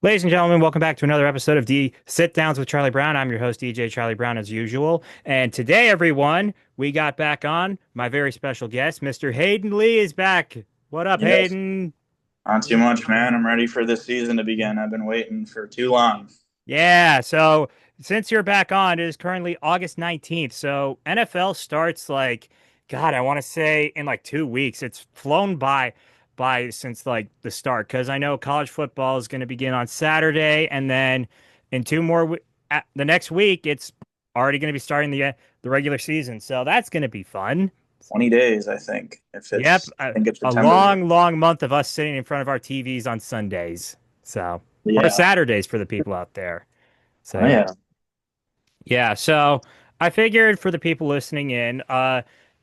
Ladies and gentlemen, welcome back to another episode of D Sit Downs with Charlie Brown. I'm your host, DJ Charlie Brown, as usual. And today, everyone, we got back on my very special guest, Mr. Hayden Lee is back. What up, Yes. Hayden? Not too much, man. I'm ready for this season to begin. I've been waiting for too long. Yeah, so since you're back on, it is currently August 19th. So NFL starts God, I want to say in like 2 weeks. It's flown by since like the start because I know college football is going to begin on Saturday, and then in the next week, it's already going to be starting the regular season. So that's going to be fun. 20 days, I think. If Yep, it's, I think it's a September. long month of us sitting in front of our TVs on Sundays. So, or Yeah. Saturdays for the people out there. So Oh, yeah. yeah. Yeah, so I figured for the people listening in,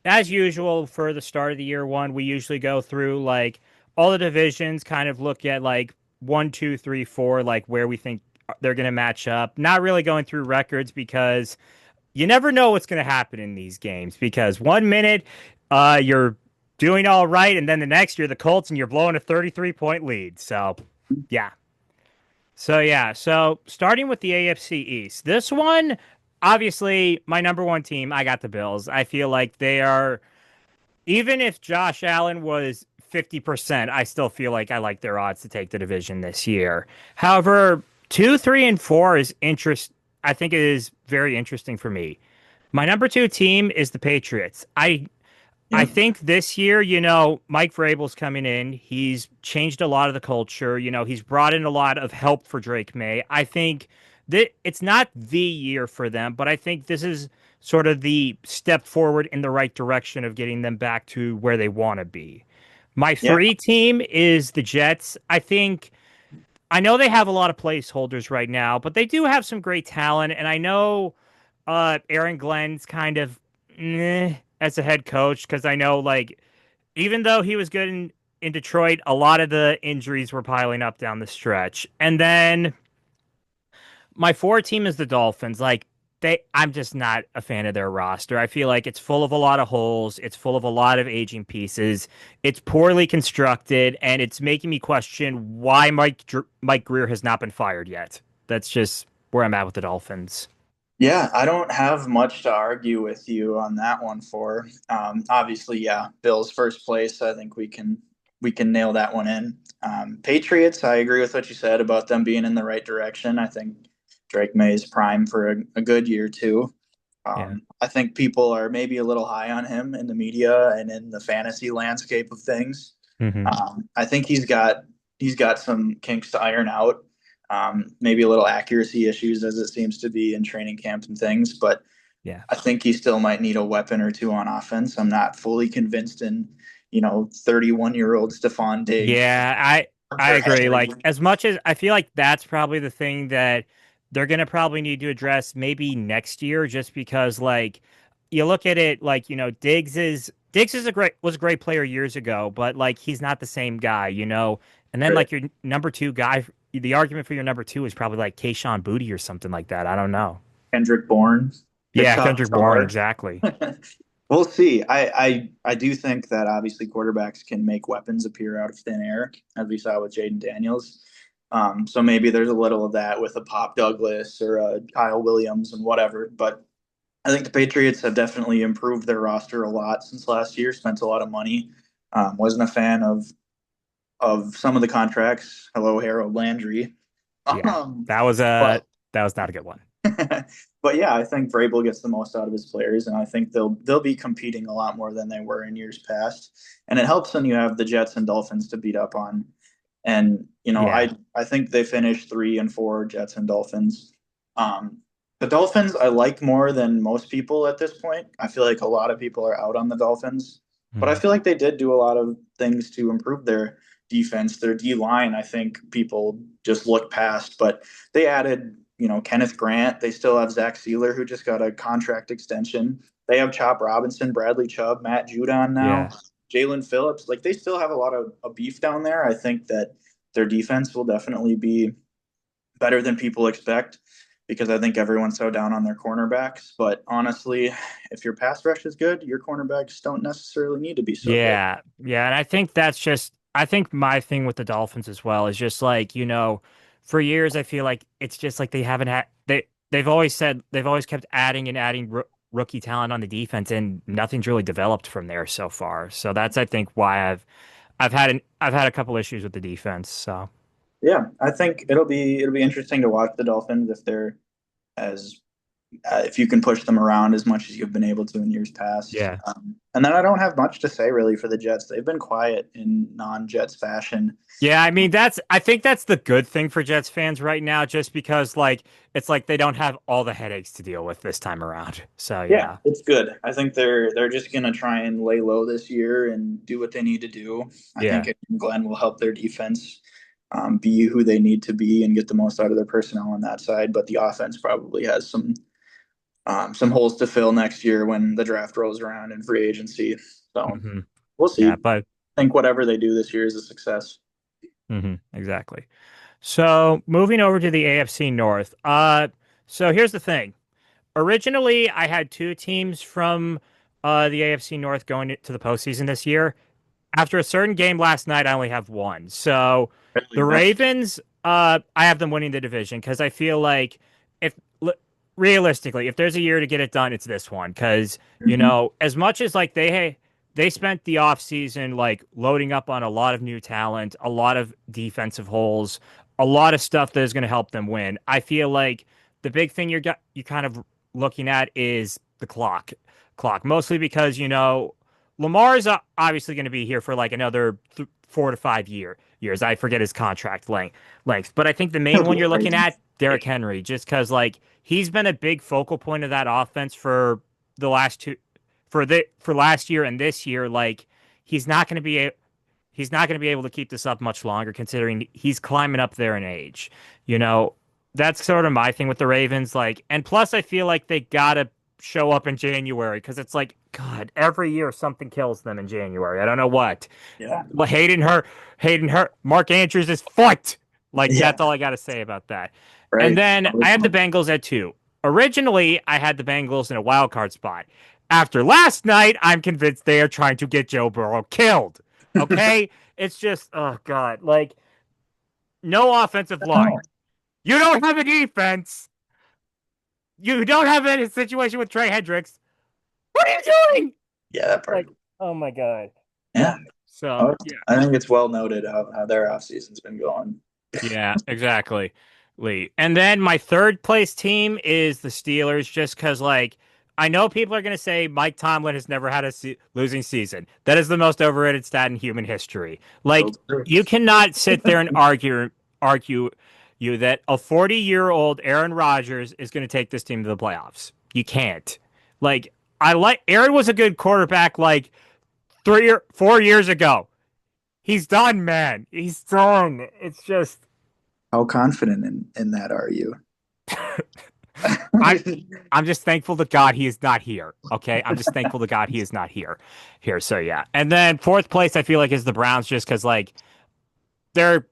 as usual for the start of the year one, we usually go through like all the divisions, kind of look at like one, two, three, four, like where we think they're going to match up. Not really going through records because you never know what's going to happen in these games. Because 1 minute, you're doing all right, and then the next you're the Colts and you're blowing a 33-point lead. So, yeah. So starting with the AFC East, this one, obviously, my number one team, I got the Bills. I feel like they are, even if Josh Allen was 50%, I still feel like I like their odds to take the division this year. However, two, three, and four is interest. I think it is very interesting for me. My number two team is the Patriots. I Yep. think this year, Mike Vrabel's coming in. He's changed a lot of the culture. He's brought in a lot of help for Drake May. I think that it's not the year for them, but I think this is sort of the step forward in the right direction of getting them back to where they want to be. My Yeah. three team is the Jets. I know they have a lot of placeholders right now, but they do have some great talent, and I know Aaron Glenn's kind of as a head coach because I know like even though he was good in Detroit, a lot of the injuries were piling up down the stretch. And then my four team is the Dolphins. I'm just not a fan of their roster. I feel like it's full of a lot of holes. It's full of a lot of aging pieces. It's poorly constructed, and it's making me question why Mike Greer has not been fired yet. That's just where I'm at with the Dolphins. Yeah. I don't have much to argue with you on that one for. Obviously, yeah, Bills first place. I think we can nail that one in. Patriots, I agree with what you said about them being in the right direction. I think Drake May is prime for a good year too. Yeah. I think people are maybe a little high on him in the media and in the fantasy landscape of things. Hmm. I think he's got some kinks to iron out. Maybe a little accuracy issues as it seems to be in training camps and things, but Yeah. I think he still might need a weapon or two on offense. I'm not fully convinced in, 31-year-old Stephon Diggs, Yeah, I Hunter agree. Henry. Like as much as I feel like that's probably the thing that they're gonna probably need to address maybe next year, just because like you look at it like, Diggs is a great player years ago, but like he's not the same guy. And then Right. like your number two guy, the argument for your number two is probably like Kayshawn Booty or something like that. I don't know. Kendrick Bourne, Yeah, kickoff Kendrick Bourne, star. exactly. We'll see. I do think that obviously quarterbacks can make weapons appear out of thin air, as we saw with Jaden Daniels. So maybe there's a little of that with a Pop Douglas or a Kyle Williams and whatever. But I think the Patriots have definitely improved their roster a lot since last year. Spent a lot of money. Wasn't a fan of some of the contracts. Hello, Harold Landry. Yeah. Um, That was a but that was not a good one. but yeah, I think Vrabel gets the most out of his players, and I think they'll be competing a lot more than they were in years past. And it helps when you have the Jets and Dolphins to beat up on. And Yeah. I think they finished 3-4, Jets and Dolphins. Um, the Dolphins I like more than most people at this point. I feel like a lot of people are out on the Dolphins, but I Mhm. feel like they did do a lot of things to improve their defense, their D line. I think people just look past, but they added, Kenneth Grant. They still have Zach Sealer, who just got a contract extension. They have Chop Robinson, Bradley Chubb, Matt Judon now, Yeah. Jalen Phillips. Like they still have a lot of beef down there. I think that their defense will definitely be better than people expect because I think everyone's so down on their cornerbacks. But honestly, if your pass rush is good, your cornerbacks don't necessarily need to be so good. Yeah, and I think my thing with the Dolphins as well is just like, for years I feel like it's just like they haven't had they've always kept adding and adding rookie talent on the defense, and nothing's really developed from there so far. So that's I think why I've had a couple issues with the defense. So Yeah, I think it'll be interesting to watch the Dolphins if they're as if you can push them around as much as you've been able to in years past. yeah. And then I don't have much to say really for the Jets. They've been quiet in non-Jets fashion. Yeah, I mean I think that's the good thing for Jets fans right now, just because like it's like they don't have all the headaches to deal with this time around. So Yeah, yeah. it's good. I think they're just gonna try and lay low this year and do what they need to do. I think Yeah. Glenn will help their defense be who they need to be and get the most out of their personnel on that side. But the offense probably has some holes to fill next year when the draft rolls around and free agency. So Hmm. we'll Yeah, see. but I think whatever they do this year is a success. exactly. So moving over to the AFC North. So here's the thing. Originally, I had two teams from the AFC North going to the postseason this year. After a certain game last night, I only have one. So Really, the that's Ravens, I have them winning the division because I feel like if realistically, if there's a year to get it done, it's this one. Because mhm. as much as like they spent the offseason like loading up on a lot of new talent, a lot of defensive holes, a lot of stuff that is going to help them win. I feel like the big thing you kind of looking at is the clock, mostly because Lamar's obviously going to be here for like another 4 to 5 years. I forget his contract length, but I think the main It'll one be you're looking crazy. at, Derrick Henry, just because like he's been a big focal point of that offense for the last two, for last year and this year. Like he's not going to be he's not going to be able to keep this up much longer, considering he's climbing up there in age. You know, that's sort of my thing with the Ravens. Like, and plus, I feel like they gotta show up in January because it's like, God, every year something kills them in January. I don't know what. Yeah. Well, Hayden hurt Mark Andrews' foot. Like, Yeah. that's all I got to say about that. And Right. then I have the Bengals at 2. Originally, I had the Bengals in a wild card spot. After last night, I'm convinced they are trying to get Joe Burrow killed. Okay? It's just, oh, God. Like, no offensive line. Oh, You don't have a defense. You don't have a situation with Trey Hendricks. What are you doing? yeah, that part. Like, oh my God. Yeah. So, Oh, yeah. I think it's well noted how their off season's been going. Yeah, exactly. Lee. And then my third place team is the Steelers, just because, like, I know people are going to say Mike Tomlin has never had a losing season. That is the most overrated stat in human history. So Like, true. you cannot sit there and argue you that a 40-year-old Aaron Rodgers is going to take this team to the playoffs. You can't. Like, I like Aaron was a good quarterback like 4 years ago. He's done, man. He's done. It's just How confident in that are you? I I'm just thankful to God he is not here. Okay, I'm just thankful to God he is not here. So yeah, and then fourth place I feel like is the Browns, just because like they're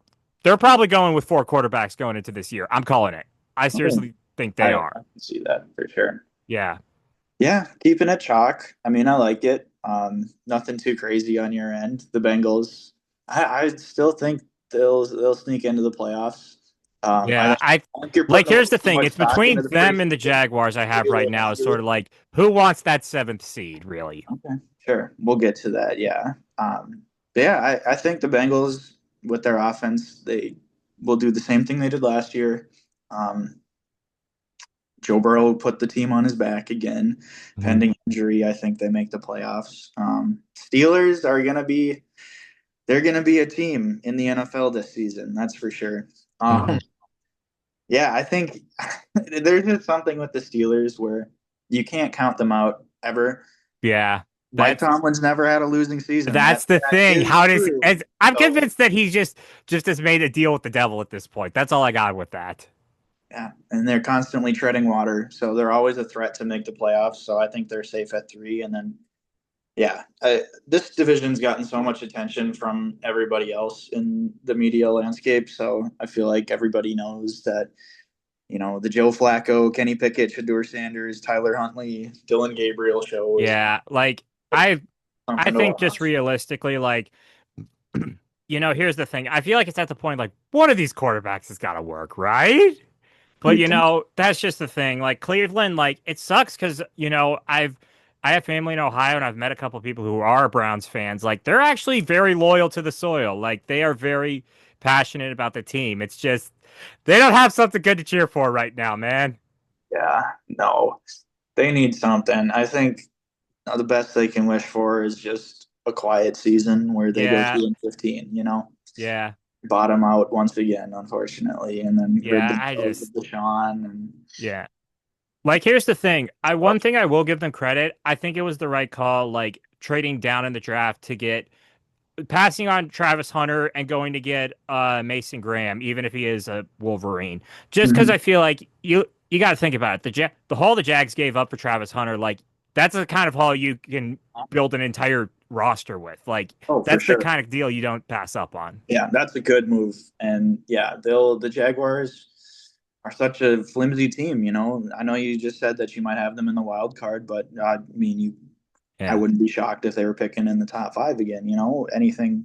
they're probably going with 4 quarterbacks going into this year. I'm calling it. I seriously think they I are. can see that for sure. Yeah, Yeah, keeping it chalk. I mean, I like it. Nothing too crazy on your end. The Bengals, I still think they'll sneak into the playoffs. yeah. I I think you're like. putting a Here's little the too thing. much It's stock into between the them and the preseason. Jaguars. I have Maybe a right little now is sort under. of like who wants that seventh seed, really? Okay, sure. We'll get to that. Yeah. But yeah, I think the Bengals with their offense, they will do the same thing they did last year. Um, Joe Burrow put the team on his back again, Mhm. pending injury. I think they make the playoffs. Steelers are they're gonna be a team in the NFL this season. That's for sure. Mhm. Yeah, I think there's just something with the Steelers where you can't count them out ever. Yeah, Mike that's Tomlin's never had a losing season. That's the That thing. is How does true. as I'm So convinced that he just has made a deal with the devil at this point. That's all I got with that. yeah, and they're constantly treading water, so they're always a threat to make the playoffs. So I think they're safe at 3, and then yeah, this division's gotten so much attention from everybody else in the media landscape. So I feel like everybody knows that the Joe Flacco, Kenny Pickett, Shador Sanders, Tyler Huntley, Dylan Gabriel show is Yeah, like I something to think just watch. realistically, like here's the thing. I feel like it's at the point like one of these quarterbacks has got to work, right? But You think? that's just the thing. Like Cleveland, like it sucks because I have family in Ohio and I've met a couple of people who are Browns fans. Like they're actually very loyal to the soil. Like they are very passionate about the team. It's just they don't have something good to cheer for right now, man. Yeah, no, they need something. I think the best they can wish for is just a quiet season where they go Yeah, 2-15, yeah, bottom out once again, unfortunately, and then rid yeah. themselves of Deshaun and Yeah. Like, here's the thing. One thing I will give them credit. I think it was the right call, like trading down in the draft to get passing on Travis Hunter and going to get Mason Graham, even if he is a Wolverine. Just because Mhm. I feel like you got to think about it. The haul the Jags gave up for Travis Hunter, like that's the kind of haul you can build an entire roster with. Like Oh, for that's the sure. kind of deal you don't pass up on. Yeah, that's a good move. And yeah, the Jaguars are such a flimsy team, I know you just said that you might have them in the wild card, but I mean, I Yeah, wouldn't be shocked if they were picking in the top five again, anything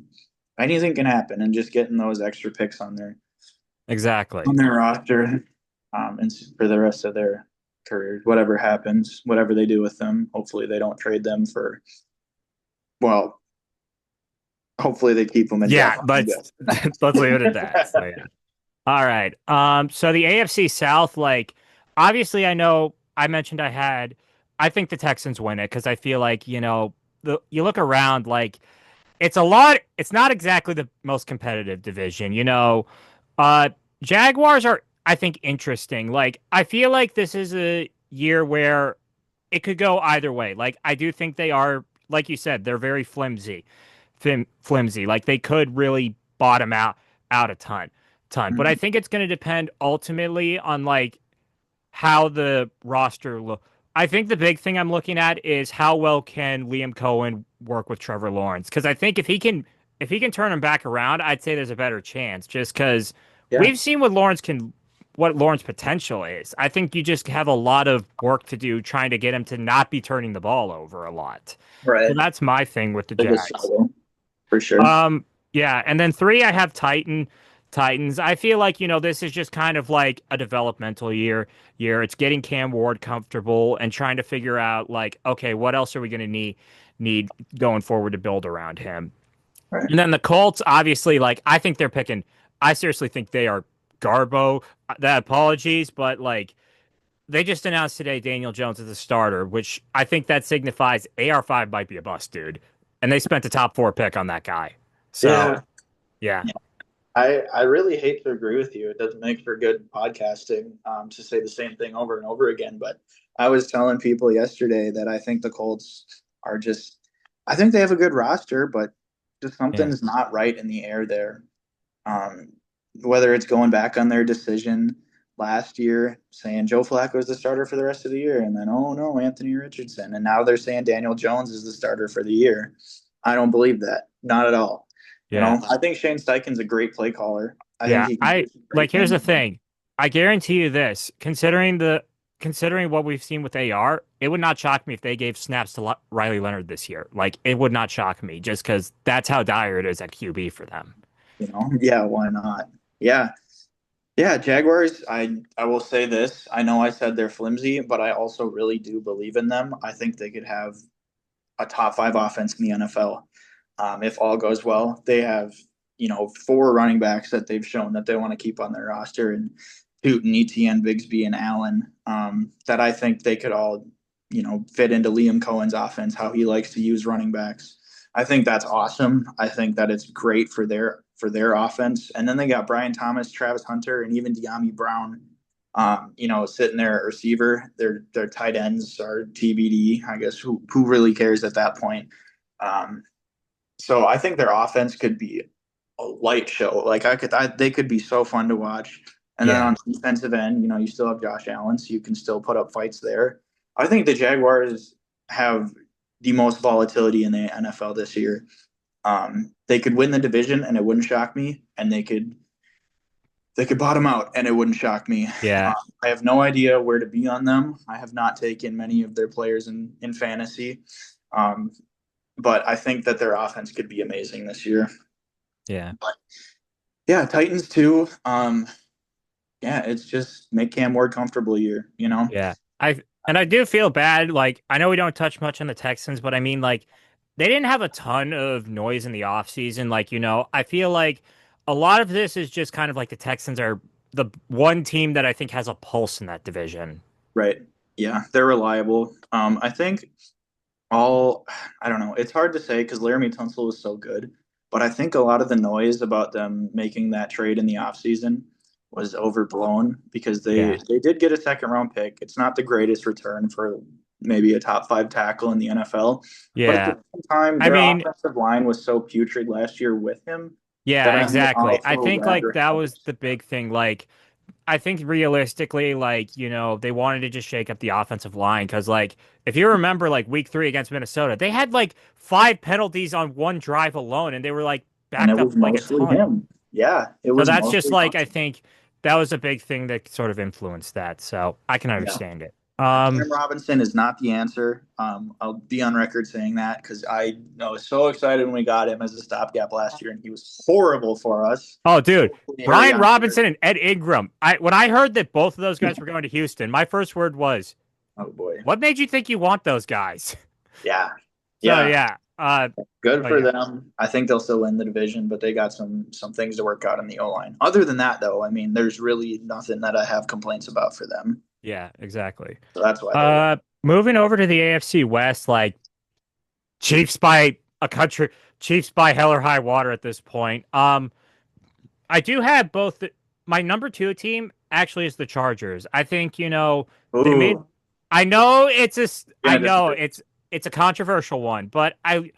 can happen, and just getting those extra picks exactly. on their roster, and for the rest of their careers, whatever happens, whatever they do with them, hopefully they don't trade them for, well, hopefully they keep them Yeah, indefinitely, I but guess. let's leave it at that. So yeah. All right. So the AFC South, like, obviously, I know I mentioned I think the Texans win it because I feel like, you look around, like, it's not exactly the most competitive division, Uh, Jaguars are, I think, interesting. Like, I feel like this is a year where it could go either way. Like, I do think they are, like you said, they're very flimsy. Like they could really bottom out a ton. But I Mhm. think it's going to depend ultimately on like how the roster look. I think the big thing I'm looking at is how well can Liam Cohen work with Trevor Lawrence? Because I think if he can turn him back around, I'd say there's a better chance. Just because Yeah, we've seen what Lawrence potential is. I think you just have a lot of work to do trying to get him to not be turning the ball over a lot. So right. that's my thing with the Biggest Jags. struggle for sure. Yeah, and then three, I have Titans. I feel like, this is just kind of like a developmental year. It's getting Cam Ward comfortable and trying to figure out like, okay, what else are we going to need going forward to build around him. Right. And then the Colts, obviously, like I seriously think they are Garbo. That apologies, but like they just announced today Daniel Jones as a starter, which I think that signifies AR5 might be a bust, dude. And they spent a top four pick on that guy. So Yeah. yeah. I really hate to agree with you. It doesn't make for good podcasting, to say the same thing over and over again. But I was telling people yesterday that I think the Colts are just, I think they have a good roster, but just Yeah. something's not right in the air there. Um, whether it's going back on their decision last year, saying Joe Flacco is the starter for the rest of the year, and then, oh no, Anthony Richardson. And now they're saying Daniel Jones is the starter for the year. I don't believe that. Not at all. Yeah. I think Shane Steichen's a great play caller. I think Yeah. he can do I some like great here's things. the thing. I guarantee you this, considering what we've seen with AR, it would not shock me if they gave snaps to Riley Leonard this year. Like it would not shock me just because that's how dire it is at QB for them. Yeah, why not? Yeah, yeah. Jaguars. I will say this. I know I said they're flimsy, but I also really do believe in them. I think they could have a top five offense in the NFL, if all goes well. They have, four running backs that they've shown that they want to keep on their roster, and Tootin, ETN, Bigsby, and Allen, that I think they could all, fit into Liam Cohen's offense, how he likes to use running backs. I think that's awesome. I think that it's great for their offense. And then they got Brian Thomas, Travis Hunter, and even De'Ami Brown, sitting there at receiver. Their tight ends are TBD. I guess who really cares at that point? Um, so I think their offense could be a light show. Like they could be so fun to watch. And then Yeah. on defensive end, you still have Josh Allen, so you can still put up fights there. I think the Jaguars have the most volatility in the NFL this year. They could win the division, and it wouldn't shock me, and they could bottom out, and it wouldn't shock me. Yeah. I have no idea where to be on them. I have not taken many of their players in fantasy, um, but I think that their offense could be amazing this year. Yeah. But yeah, Titans too. Yeah, it's just make Cam Ward comfortable here, you know? Yeah. I do feel bad. Like, I know we don't touch much on the Texans, but I mean, like, they didn't have a ton of noise in the offseason. Like, I feel like a lot of this is just kind of like the Texans are the one team that I think has a pulse in that division. Right. Yeah, they're reliable. I think all I don't know. It's hard to say because Laramie Tunsil was so good, but I think a lot of the noise about them making that trade in the offseason was overblown because Yeah. they did get a second round pick. It's not the greatest return for maybe a top five tackle in the NFL, but at the Yeah. same time, I their mean, offensive line was so putrid last year with him that yeah, I would exactly. I also think like rather that have. was the big thing. Like, I think realistically, like, they wanted to just shake up the offensive line because, like, if you remember, like, week 3 against Minnesota, they had like 5 penalties on one drive alone, and they were like And backed it up was like a mostly ton. him. Yeah, it So was that's just mostly like, I Tunsil. think that was a big thing that sort of influenced that. So I can Yeah. understand it. Cam Robinson is not the answer. I'll be on record saying that because I was so excited when we got him as a stopgap last year, and he was horrible for us. Oh, dude, Hopefully, Brian Ariana Robinson and Ed Ingram. When I heard that both of those guys were going to Houston, my first word was, oh boy, "What made you think you want those guys?" yeah, So yeah, yeah, good but for yeah, them. I think they'll still win the division, but they got some things to work out in the O line. Other than that, though, I mean, there's really nothing that I have complaints about for them. yeah, exactly. So that's why they're Moving over to the AFC West, like Chiefs by a country, Chiefs by hell or high water at this point. I do have both. My number 2 team actually is the Chargers. I think they made. ooh I know it's a. I gonna know disagree. it's a controversial one, but I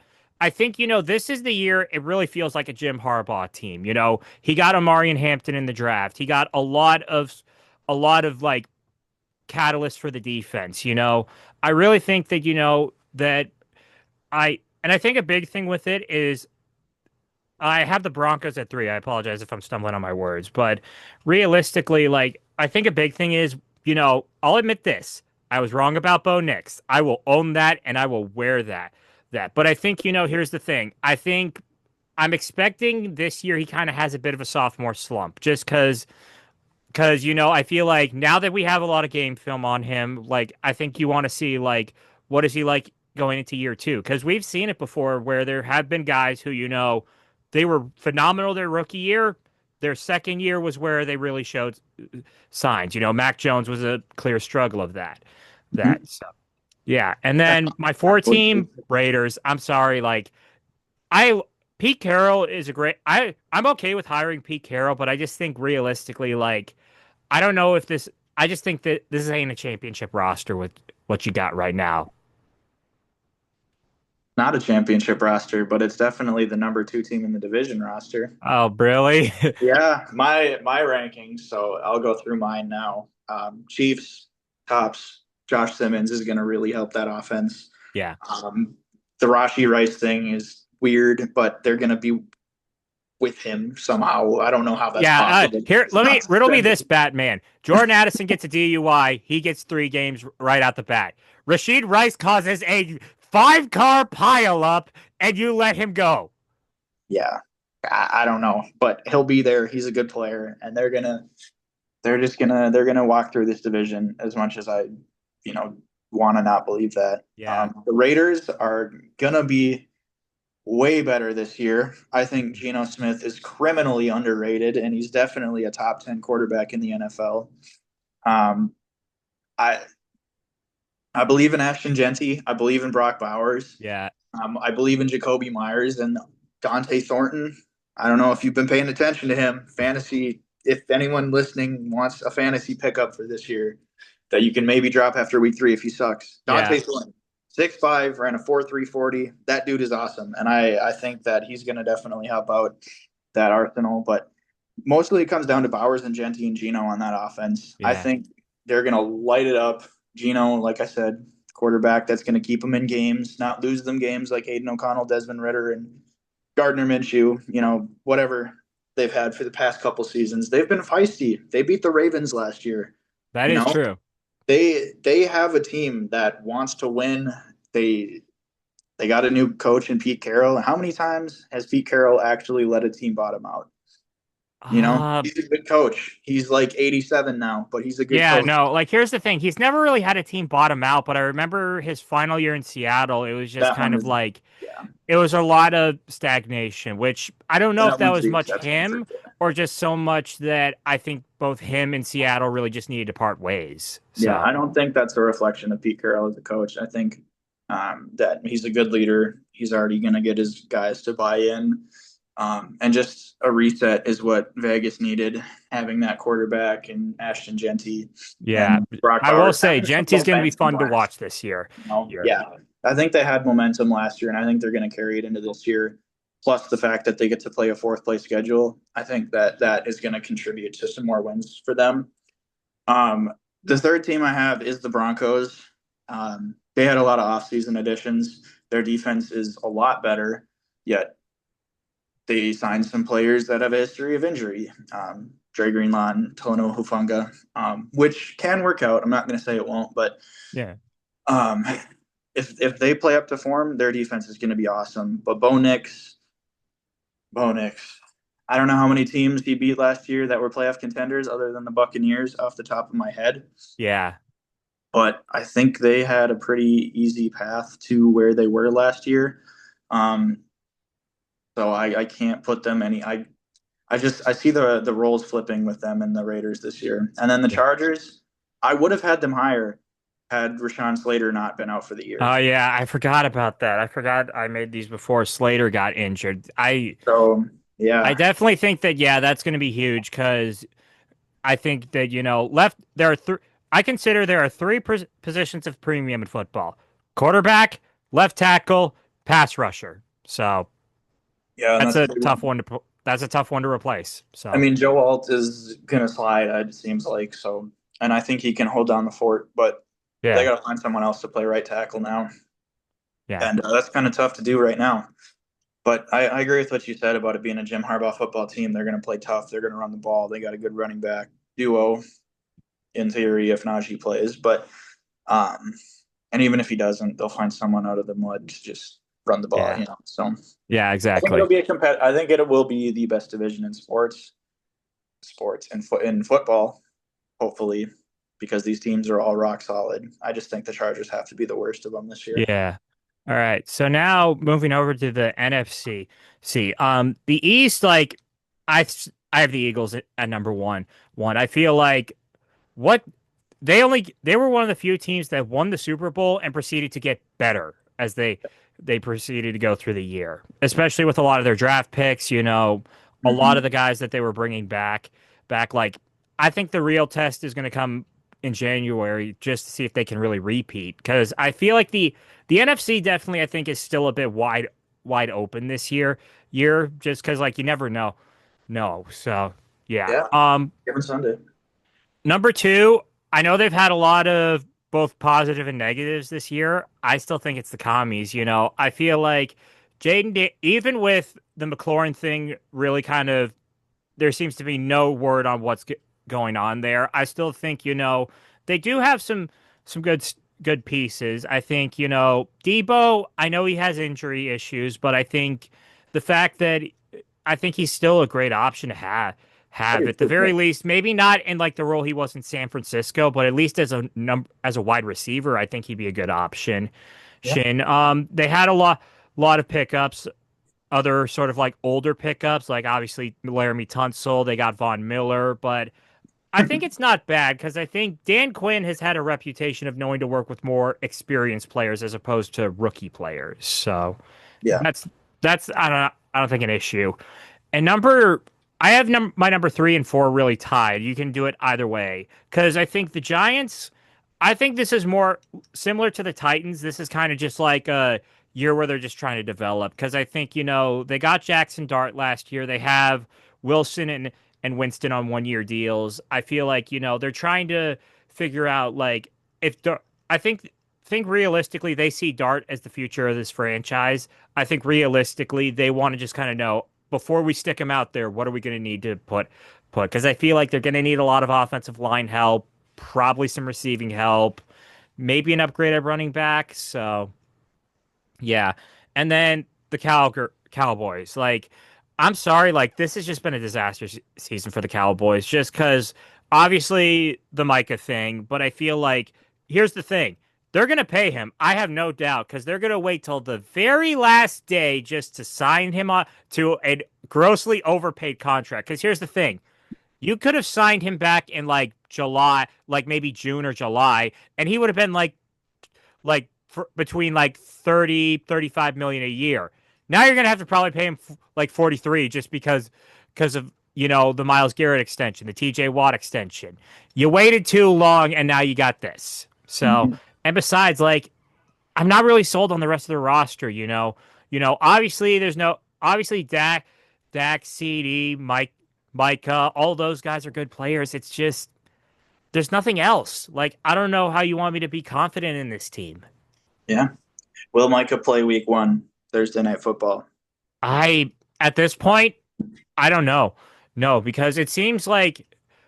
think this is the year it really feels like a Jim Harbaugh team. He got Amarian Hampton in the draft. He got a lot of like catalyst for the defense. I really think that that I think a big thing with it is I have the Broncos at 3. I apologize if I'm stumbling on my words, but realistically, like I think a big thing is, I'll admit this. I was wrong about Bo Nix. I will own that and I will wear that. But I think, here's the thing. I think I'm expecting this year he kind of has a bit of a sophomore slump just because I feel like now that we have a lot of game film on him, like I think you want to see like what is he like going into year 2? Because we've seen it before where there have been guys who they were phenomenal their rookie year. Their second year was where they really showed signs. Mac Jones was a clear struggle of that. Mhm. So yeah, and then my 4 team Raiders. I'm sorry, like I Pete Carroll is a great. I'm okay with hiring Pete Carroll, but I just think realistically, like I don't know if this. I just think that this ain't a championship roster with what you got right now. Not a championship roster, but it's definitely the number two team in the division roster. Oh, really? Yeah, my rankings. So I'll go through mine now. Chiefs tops. Josh Simmons is going to really help that offense. Yeah. The Rashi Rice thing is weird, but they're going to be with him somehow. I don't know how that's Yeah. possible. Here, It's let me not riddle me suspended. this, Batman. Jordan Addison gets a DUI. He gets 3 games right out the bat. Rashid Rice causes a 5-car pileup, and you let him go. Yeah, I don't know, but he'll be there. He's a good player, and they're gonna walk through this division as much as I, you know, want to not believe that. Yeah. The Raiders are gonna be way better this year. I think Geno Smith is criminally underrated, and he's definitely a top 10 quarterback in the NFL. Um, I I believe in Ashton Genty. I believe in Brock Bowers. Yeah. I believe in Jacoby Myers and Dante Thornton. I don't know if you've been paying attention to him. Fantasy, if anyone listening wants a fantasy pickup for this year that you can maybe drop after week 3 if he sucks. Yeah. Dante Thornton, 6'5", ran a 4.340. That dude is awesome. And I think that he's going to definitely help out that arsenal. But mostly it comes down to Bowers and Genty and Geno on that offense. I Yeah. think they're going to light it up. Geno, like I said, quarterback that's going to keep them in games, not lose them games like Hayden O'Connell, Desmond Ritter, and Gardner Minshew. Whatever they've had for the past couple seasons, they've been feisty. They beat the Ravens last year. That You is know, true. they have a team that wants to win. They They got a new coach in Pete Carroll. How many times has Pete Carroll actually let a team bottom out? You know, Uh, he's a good coach. He's like 87 now, but he's a good yeah, coach. no, like here's the thing. He's never really had a team bottom out, but I remember his final year in Seattle, it was just That kind one of is, like yeah, it was a lot of stagnation, which I don't know if that that one's was the much exception for him sure. or just so much that I think both him and Seattle really just needed to part ways. Yeah, So, I don't think that's a reflection of Pete Carroll as a coach. I think that he's a good leader. He's already going to get his guys to buy in. And just a reset is what Vegas needed, having that quarterback and Ashton Genty yeah, and Brock I will Bowers say having some Genty's going to be momentum fun to last watch this year. Year. Yeah, I think they had momentum last year, and I think they're going to carry it into this year. Plus the fact that they get to play a fourth place schedule, I think that that is going to contribute to some more wins for them. Um, the third team I have is the Broncos. They had a lot of offseason additions. Their defense is a lot better, yet they signed some players that have a history of injury. Dre Greenlaw and Tono Hufunga, which can work out. I'm not going to say it won't, but Yeah. um, if they play up to form, their defense is going to be awesome. But Bo Nix, I don't know how many teams he beat last year that were playoff contenders other than the Buccaneers off the top of my head. Yeah. But I think they had a pretty easy path to where they were last year. Um, so I can't put them any. I see the roles flipping with them and the Raiders this year, and then the Yeah. Chargers. I would have had them higher had Rashawn Slater not been out for the year. Oh yeah, I forgot about that. I forgot I made these before Slater got injured. So I yeah, definitely think that yeah, that's going to be huge because I think that left there are three. I consider there are three positions of premium in football: quarterback, left tackle, pass rusher. So yeah, and that's that's a a big tough one. one to that's a tough one to replace. I So mean, Joe Alt is gonna slide. It seems like so, and I think he can hold down the fort, but they yeah, got to find someone else to play right tackle now, yeah, and that's kind of tough to do right now. But I agree with what you said about it being a Jim Harbaugh football team. They're going to play tough. They're going to run the ball. They got a good running back duo in theory if Najee plays. But um, and even if he doesn't, they'll find someone out of the mud to just run the ball. yeah, You know, so yeah, I think it'll exactly. be a I think it will be the best division in sports and in football. Hopefully, because these teams are all rock solid. I just think the Chargers have to be the worst of them this year. Yeah. All right. So now moving over to the NFC. See, the East, like I, I have the Eagles at number one. I feel like what they were one of the few teams that won the Super Bowl and proceeded to get better as they proceeded to go through the year, especially with a lot of their draft picks. A lot of Mm-hmm. the guys that they were bringing back. Like I think the real test is going to come in January just to see if they can really repeat because I feel like the NFC definitely I think is still a bit wide open this year just because like you never know. No, so yeah. Yeah, given Sunday. Number two, I know they've had a lot of both positive and negatives this year. I still think it's the commies. I feel like even with the McLaurin thing, really kind of, there seems to be no word on what's going on there. I still think, they do have some good pieces. I think, Debo, I know he has injury issues, but I think the fact that I think he's still a great option to have at the very least, maybe not in like the role he was in San Francisco, but at least as a wide receiver, I think he'd be a good option. Yeah. They had a lot of pickups, other sort of like older pickups, like obviously Laramie Tunsil, they got Von Miller, but I think it's not bad because I think Dan Quinn has had a reputation of knowing to work with more experienced players as opposed to rookie players. So Yeah. that's that's I don't think an issue. And I have my number three and four really tied. You can do it either way because I think the Giants. I think this is more similar to the Titans. This is kind of just like a year where they're just trying to develop because I think they got Jackson Dart last year. They have Wilson and Winston on 1 year deals. I feel like they're trying to figure out like if I think realistically they see Dart as the future of this franchise. I think realistically they want to just kind of know before we stick him out there, what are we going to need to put? Because I feel like they're going to need a lot of offensive line help, probably some receiving help, maybe an upgrade at running back. So Yeah. And then the Cowboys. Like, I'm sorry, like this has just been a disaster season for the Cowboys just because obviously the Micah thing, but I feel like here's the thing. They're going to pay him. I have no doubt because they're going to wait till the very last day just to sign him on to a grossly overpaid contract. Because here's the thing. You could have signed him back in like July, like maybe June or July, and he would have been like for, between like 30, 35 million a year. Now you're going to have to probably pay him like 43 just because of, the Myles Garrett extension, the TJ Watt extension. You waited too long and now you got this. So, Mhm. and besides like I'm not really sold on the rest of the roster, you know. Obviously there's no obviously Dak, CD, Micah, all those guys are good players. It's just there's nothing else. Like I don't know how you want me to be confident in this team. Yeah. Will Micah play week one, Thursday Night Football? I at this point, I don't know. No, because it seems like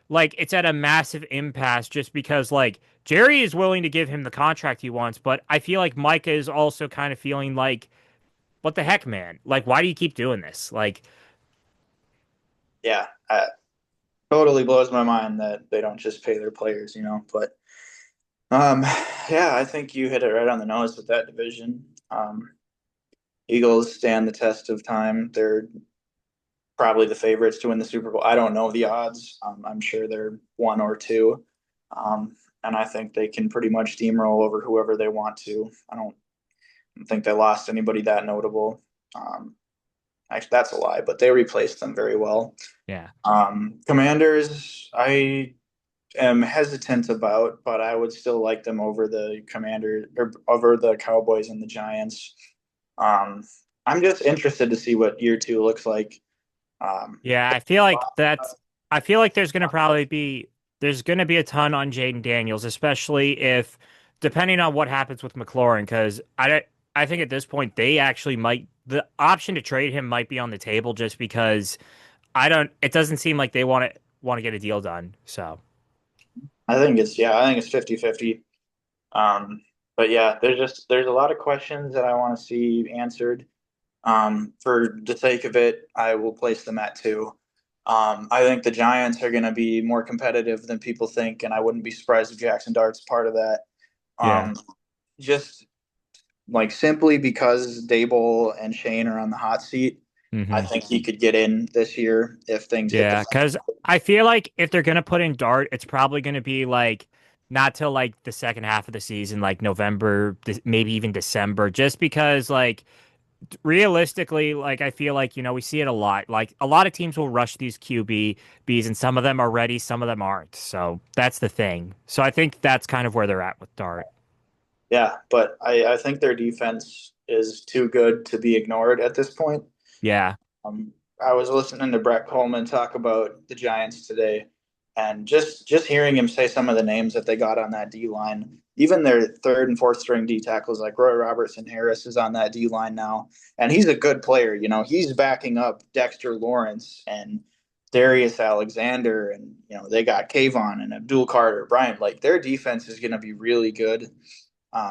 it's at a massive impasse just because like Jerry is willing to give him the contract he wants, but I feel like Micah is also kind of feeling like, what the heck, man? Like, why do you keep doing this? Like, Yeah. Totally blows my mind that they don't just pay their players, But um, yeah, I think you hit it right on the nose with that division. Eagles stand the test of time. They're probably the favorites to win the Super Bowl. I don't know the odds. I'm sure they're one or two. And I think they can pretty much steamroll over whoever they want to. I don't think they lost anybody that notable. Actually, that's a lie, but they replaced them very well. yeah. Commanders, I am hesitant about, but I would still like them over the Commanders or over the Cowboys and the Giants. Um, I'm just interested to see what year two looks like. Um, Yeah, I feel like there's gonna be a ton on Jaden Daniels, especially if depending on what happens with McLaurin, because I think at this point they actually might the option to trade him might be on the table just because it doesn't seem like they want to get a deal done. So I think it's 50-50. Um, but yeah, there's a lot of questions that I want to see answered. For the sake of it, I will place them at two. I think the Giants are going to be more competitive than people think, and I wouldn't be surprised if Jackson Dart's part of that. yeah. Um, just like simply because Dable and Shane are on the hot seat, I Hmm. think he could get in this year if things hit the Yeah, fan. because I feel like if they're gonna put in Dart, it's probably gonna be like not till like the second half of the season, like November, maybe even December, just because like realistically, like I feel like, we see it a lot. Like a lot of teams will rush these QBs and some of them are ready, some of them aren't. So that's the thing. So I think that's kind of where they're at with Dart. Yeah, but I think their defense is too good to be ignored at this point. Yeah. Um, I was listening to Brett Coleman talk about the Giants today, and just hearing him say some of the names that they got on that D line, even their third and fourth string D tackles like Roy Robertson Harris is on that D line now, and he's a good player. He's backing up Dexter Lawrence and Darius Alexander, and they got Kayvon and Abdul Carter Bryant. Like their defense is going to be really good.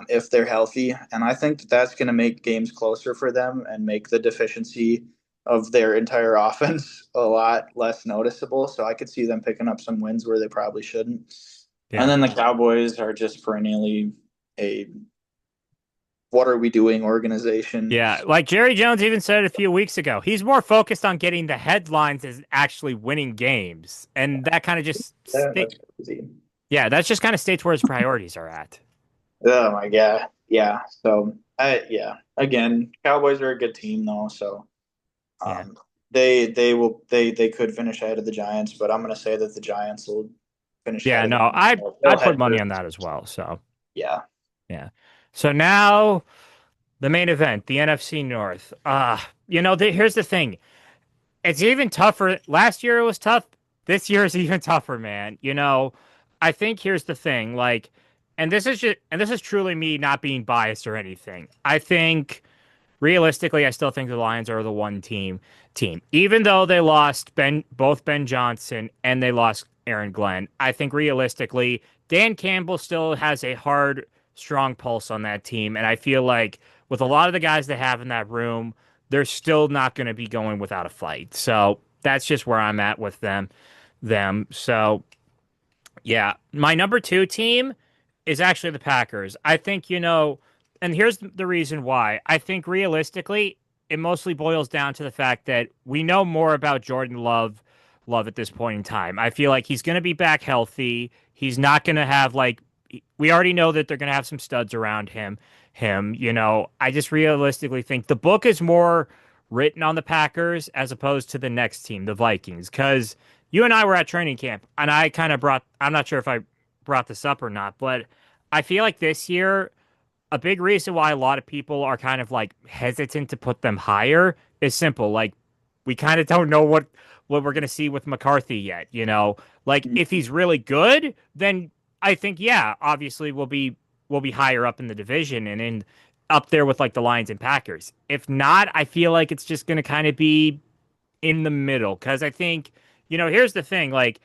If they're healthy. And I think that that's going to make games closer for them and make the deficiency of their entire offense a lot less noticeable. So I could see them picking up some wins where they probably shouldn't. And Yeah. then the Cowboys are just perennially a what are we doing organization. Yeah. Like Jerry Jones even said a few weeks ago, he's more focused on getting the headlines as actually winning games. And that kind of just Yeah, that's crazy. yeah, that's just kind of states where his priorities are at. Oh my God. Yeah. So yeah. Again, Cowboys are a good team though. So Yeah. Um, they could finish ahead of the Giants, but I'm going to say that the Giants will finish ahead Yeah, of no, them. They'll I'd put head money for on that as well. So yeah. yeah. So now the main event, the NFC North. Here's the thing. It's even tougher. Last year it was tough. This year is even tougher, man. I think here's the thing, like, and this is truly me not being biased or anything. I think realistically, I still think the Lions are the one team. Even though they lost both Ben Johnson and they lost Aaron Glenn, I think realistically, Dan Campbell still has a hard strong pulse on that team. And I feel like with a lot of the guys they have in that room, they're still not going to be going without a fight. So that's just where I'm at with them. So yeah, my number two team is actually the Packers. I think, and here's the reason why. I think realistically, it mostly boils down to the fact that we know more about Jordan Love at this point in time. I feel like he's going to be back healthy. He's not going to have like we already know that they're going to have some studs around him, I just realistically think the book is more written on the Packers as opposed to the next team, the Vikings, because you and I were at training camp, and I kind of I'm not sure if I brought this up or not, but I feel like this year, a big reason why a lot of people are kind of like hesitant to put them higher is simple. Like, we kind of don't know what we're going to see with McCarthy yet. Like, if he's really good, then I think, yeah, obviously we'll be higher up in the division and in up there with like the Lions and Packers. If not, I feel like it's just going to kind of be in the middle because I think, here's the thing. Like,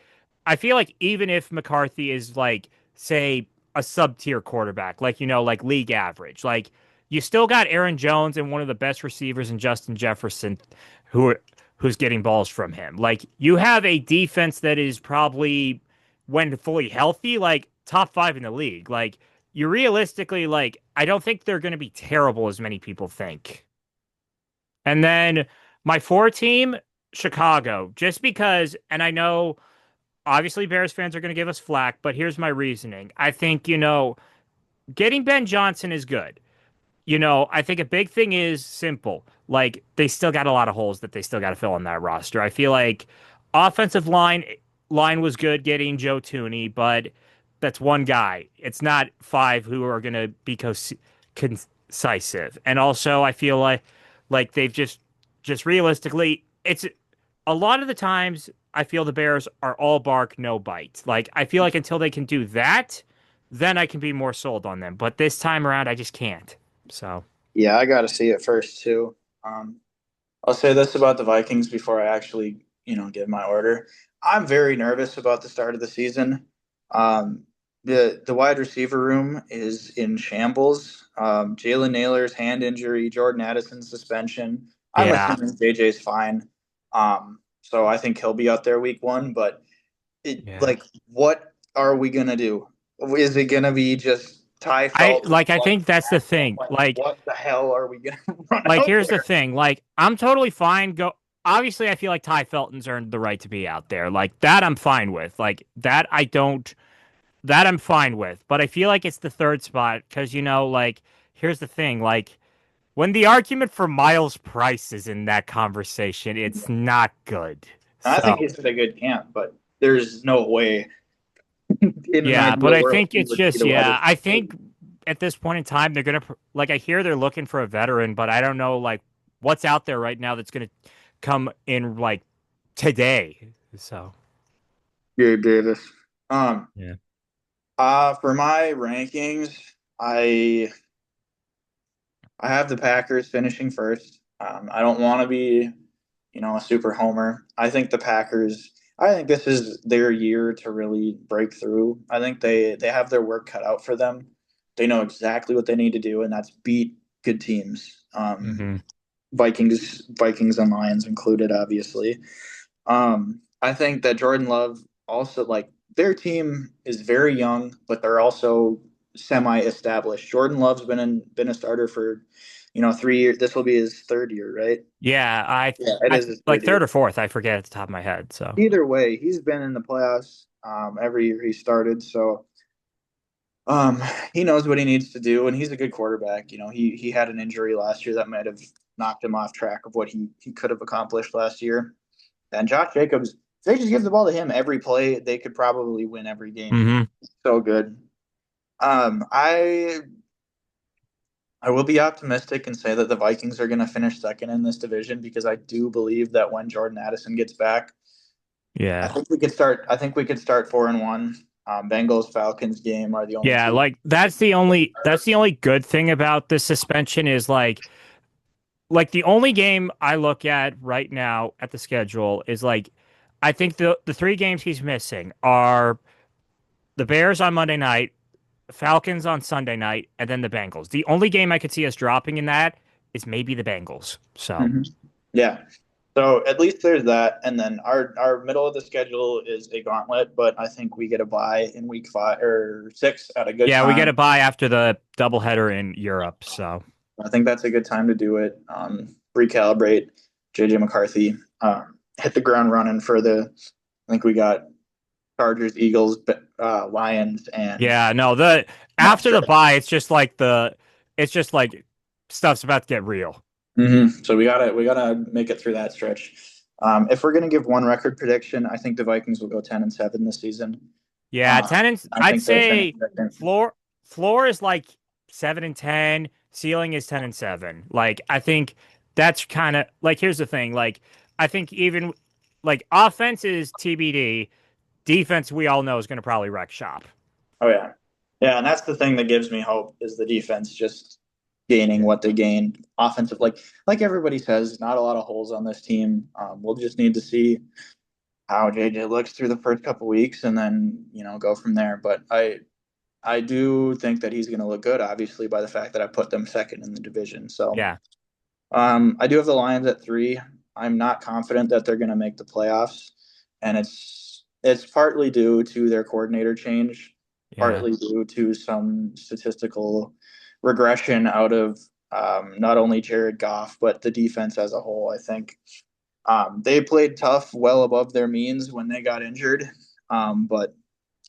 I feel like even if McCarthy is like, say, a sub tier quarterback, like, like league average, like, you still got Aaron Jones and one of the best receivers in Justin Jefferson who who's getting balls from him. Like, you have a defense that is probably, when fully healthy, like top five in the league. Like, you realistically, like, I don't think they're going to be terrible as many people think. And then my four team, Chicago, just because, and I know obviously Bears fans are going to give us flack, but here's my reasoning. I think, getting Ben Johnson is good. I think a big thing is simple. Like, they still got a lot of holes that they still got to fill on that roster. I feel like offensive line was good getting Joe Tooney, but that's one guy. It's not five who are going to be concisive. And also, I feel like they've just realistically, it's a lot of the times I feel the Bears are all bark, no bite. Like, I feel like until they can do that, then I can be more sold on them. But this time around, I just can't. So, Yeah, I got to see it first too. Um, I'll say this about the Vikings before I actually, give my order. I'm very nervous about the start of the season. Um, the wide receiver room is in shambles. Jalen Naylor's hand injury, Jordan Addison's suspension. I'm yeah. assuming JJ's fine. So I think he'll be out there week one. But Yeah. like, what are we gonna do? Is it gonna be just Ty Felton? I think that's the thing. Like, what the hell are we gonna run out Here's the there? thing. Like, I'm totally fine obviously I feel like Ty Felton's earned the right to be out there. Like, that I'm fine with. Like, that I'm fine with. But I feel like it's the third spot because, like, here's the thing. Like, when the argument for Miles Price is in that conversation, it's not good. I So, think he's in a good camp, but there's no way in an yeah, but ideal I world think he it's would be just, the wide yeah, I receiver. think at this point in time, they're going to, like, I hear they're looking for a veteran, but I don't know, like, what's out there right now that's going to come in, like, today. So, Gabe Davis. Um, yeah. for my rankings, I I have the Packers finishing first. I don't want to be, a super homer. I think the Packers. I think this is their year to really break through. I think they have their work cut out for them. They know exactly what they need to do, and that's beat good teams. Hmm. Vikings and Lions included, obviously. I think that Jordan Love also like their team is very young, but they're also semi-established. Jordan Love's been a starter for 3 years. This will be his third year, right? Yeah, Yeah, it I, is his like third third year. or fourth, I forget at the top of my head. So, Either way, he's been in the playoffs every year he started, so um, he knows what he needs to do, and he's a good quarterback. He had an injury last year that might have knocked him off track of what he could have accomplished last year. And Josh Jacobs, if they just give the ball to him every play, they could probably win every game. hmm. So good. Um, I I will be optimistic and say that the Vikings are going to finish second in this division because I do believe that when Jordan Addison gets back, Yeah. I think we could start 4-1. Bengals Falcons game are the only Yeah, two. like that's the only good thing about this suspension is like the only game I look at right now at the schedule is like I think the three games he's missing are the Bears on Monday night, Falcons on Sunday night, and then the Bengals. The only game I could see us dropping in that is maybe the Bengals. So Mhm. Yeah. So at least there's that, and then our middle of the schedule is a gauntlet, but I think we get a bye in week 5 or 6 at a good yeah, we get time. a bye after the doubleheader in Europe. So I think that's a good time to do it. Recalibrate. JJ McCarthy hit the ground running for the. I think we got Chargers, Eagles, Lions, and yeah, no, the that after the stretch. bye, it's just like stuff's about to get real. So we gotta make it through that stretch. If we're gonna give one record prediction, I think the Vikings will go 10-7 this season. Yeah, Uh, 10 and I I'd think they'll finish say second. floor is like 7-10, ceiling is 10-7. Like I think that's kind of like here's the thing, like I think even like offense is TBD, defense we all know is going to probably wreck shop. Oh yeah, yeah, and that's the thing that gives me hope is the defense just gaining what they gained. Offensive, like everybody says, not a lot of holes on this team. We'll just need to see how JJ looks through the first couple weeks, and then go from there. But I do think that he's going to look good, obviously, by the fact that I put them second in the division. So Yeah. I do have the Lions at 3. I'm not confident that they're going to make the playoffs, and it's partly due to their coordinator change, Yeah. partly due to some statistical regression out of not only Jared Goff but the defense as a whole. I think they played tough, well above their means when they got injured, but